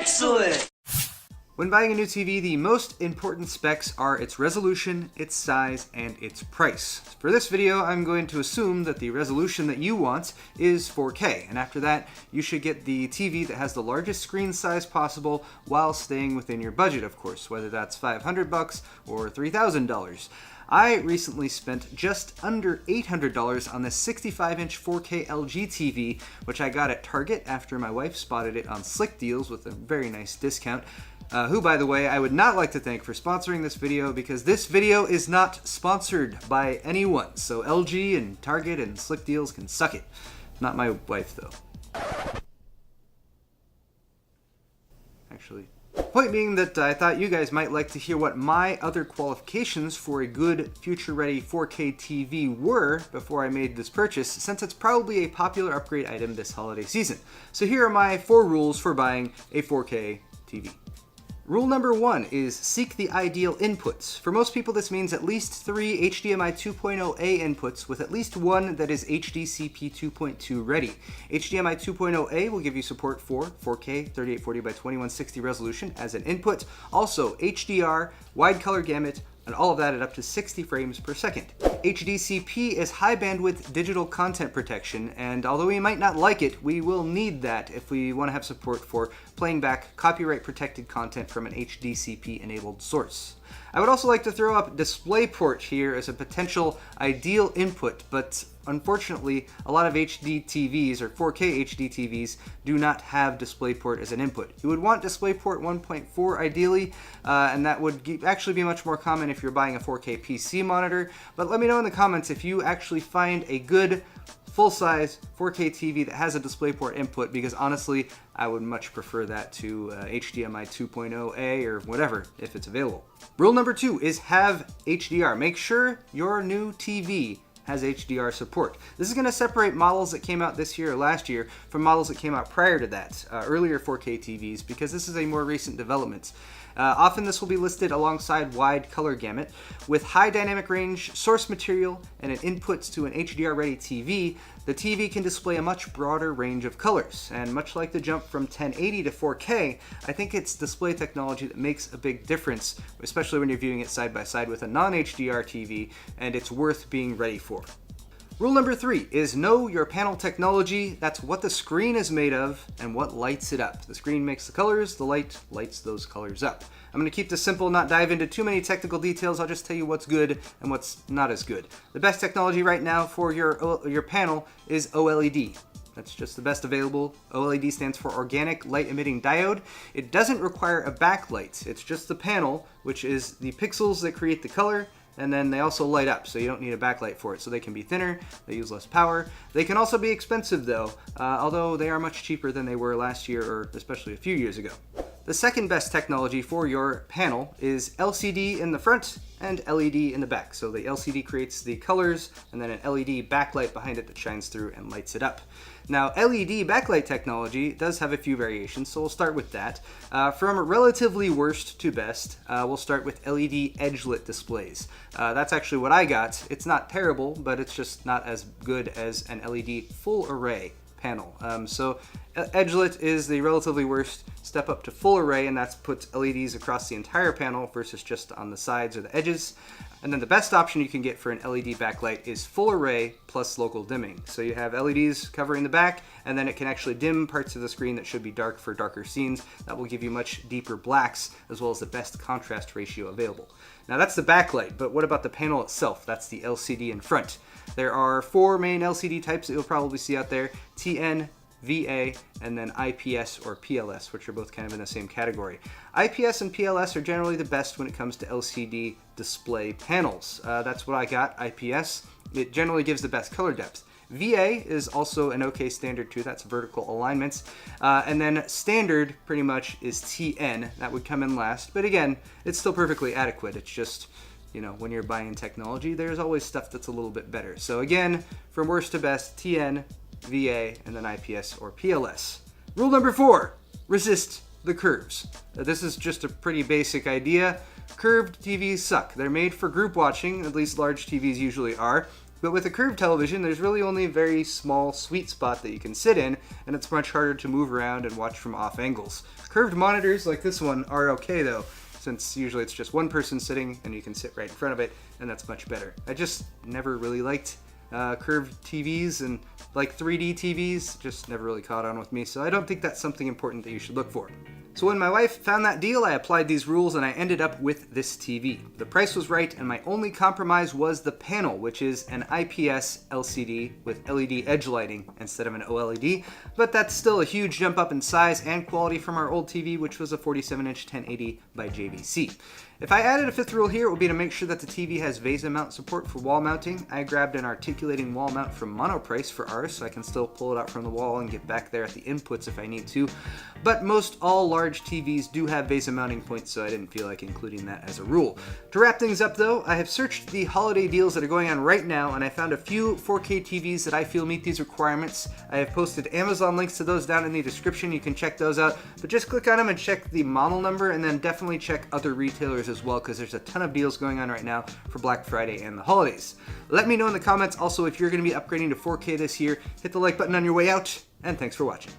Excellent! When buying a new TV, the most important specs are its resolution, its size, and its price. For this video, I'm going to assume that the resolution that you want is 4K, and after that, you should get the TV that has the largest screen size possible while staying within your budget, of course, whether that's $500 or $3,000. I recently spent just under $800 on this 65-inch 4K LG TV, which I got at Target after my wife spotted it on Slick Deals with a very nice discount. Who, by the way, I would not like to thank for sponsoring this video, because this video is not sponsored by anyone. So LG and Target and Slick Deals can suck it. Not my wife, though. Actually. Point being that I thought you guys might like to hear what my other qualifications for a good future-ready 4K TV were before I made this purchase, since it's probably a popular upgrade item this holiday season. So here are my 4 rules for buying a 4K TV. Rule number 1 is seek the ideal inputs. For most people, this means at least 3 HDMI 2.0A inputs with at least one that is HDCP 2.2 ready. HDMI 2.0A will give you support for 4K 3840 by 2160 resolution as an input. Also HDR, wide color gamut, and all of that at up to 60 frames per second. HDCP is high bandwidth digital content protection, and although we might not like it, we will need that if we want to have support for playing back copyright protected content from an HDCP enabled source. I would also like to throw up DisplayPort here as a potential ideal input, but unfortunately a lot of HD TVs or 4K HD TVs do not have DisplayPort as an input. You would want DisplayPort 1.4 ideally, and that would actually be much more common if you're buying a 4K PC monitor, but let me know in the comments if you actually find a good full-size 4K TV that has a DisplayPort input, because honestly, I would much prefer that to HDMI 2.0A or whatever, if it's available. Rule number 2 is have HDR. Make sure your new TV has HDR support. This is going to separate models that came out this year or last year from models that came out prior to that, earlier 4K TVs, because this is a more recent development. Often this will be listed alongside wide color gamut. With high dynamic range, source material, and an input to an HDR-ready TV, the TV can display a much broader range of colors. And much like the jump from 1080 to 4K, I think it's display technology that makes a big difference, especially when you're viewing it side by side with a non-HDR TV, and it's worth being ready for. Rule number 3 is know your panel technology. That's what the screen is made of and what lights it up. The screen makes the colors, the light lights those colors up. I'm going to keep this simple, not dive into too many technical details. I'll just tell you what's good and what's not as good. The best technology right now for your panel is OLED. That's just the best available. OLED stands for Organic Light Emitting Diode. It doesn't require a backlight. It's just the panel, which is the pixels that create the color, and then they also light up, so you don't need a backlight for it. So they can be thinner, they use less power. They can also be expensive though, although they are much cheaper than they were last year or especially a few years ago. The second best technology for your panel is LCD in the front and LED in the back. So the LCD creates the colors, and then an LED backlight behind it that shines through and lights it up. Now, LED backlight technology does have a few variations, so we'll start with that. From relatively worst to best, we'll start with LED edge-lit displays. That's actually what I got. It's not terrible, but it's just not as good as an LED full array panel. So edge-lit is the relatively worst. Step up to full array, and that puts LEDs across the entire panel versus just on the sides or the edges. And then the best option you can get for an LED backlight is full array plus local dimming. So you have LEDs covering the back, and then it can actually dim parts of the screen that should be dark for darker scenes. That will give you much deeper blacks, as well as the best contrast ratio available. Now that's the backlight, but what about the panel itself? That's the LCD in front. There are 4 main LCD types that you'll probably see out there: TN, VA, and then IPS or PLS, which are both kind of in the same category. IPS and PLS are generally the best when it comes to LCD display panels. That's what I got, IPS. It generally gives the best color depth. VA is also an okay standard too, that's vertical alignments. And then standard pretty much is TN, that would come in last. But again, it's still perfectly adequate. It's just, you know, when you're buying technology, there's always stuff that's a little bit better. So again, from worst to best, TN, VA, and then IPS or PLS. Rule number 4, resist the curves. This is just a pretty basic idea. Curved TVs suck. They're made for group watching, at least large TVs usually are, But with a curved television, there's really only a very small sweet spot that you can sit in, and it's much harder to move around and watch from off angles. Curved monitors like this one are okay though, since usually it's just one person sitting and you can sit right in front of it, and that's much better. I just never really liked curved TVs, and like 3D TVs just never really caught on with me, so I don't think that's something important that you should look for. So when my wife found that deal, I applied these rules and I ended up with this TV. The price was right, and my only compromise was the panel, which is an IPS LCD with LED edge lighting instead of an OLED, but that's still a huge jump up in size and quality from our old TV, which was a 47-inch 1080 by JVC. If I added a fifth rule here, it would be to make sure that the TV has VESA mount support for wall mounting. I grabbed an articulating wall mount from Monoprice for ours, so I can still pull it out from the wall and get back there at the inputs if I need to. But most all large TVs do have VESA mounting points, so I didn't feel like including that as a rule. To wrap things up though, I have searched the holiday deals that are going on right now, and I found a few 4K TVs that I feel meet these requirements. I have posted Amazon links to those down in the description. You can check those out, but just click on them and check the model number, and then definitely check other retailers as well, because there's a ton of deals going on right now for Black Friday and the holidays. Let me know in the comments also if you're going to be upgrading to 4K this year. Hit the like button on your way out, and thanks for watching.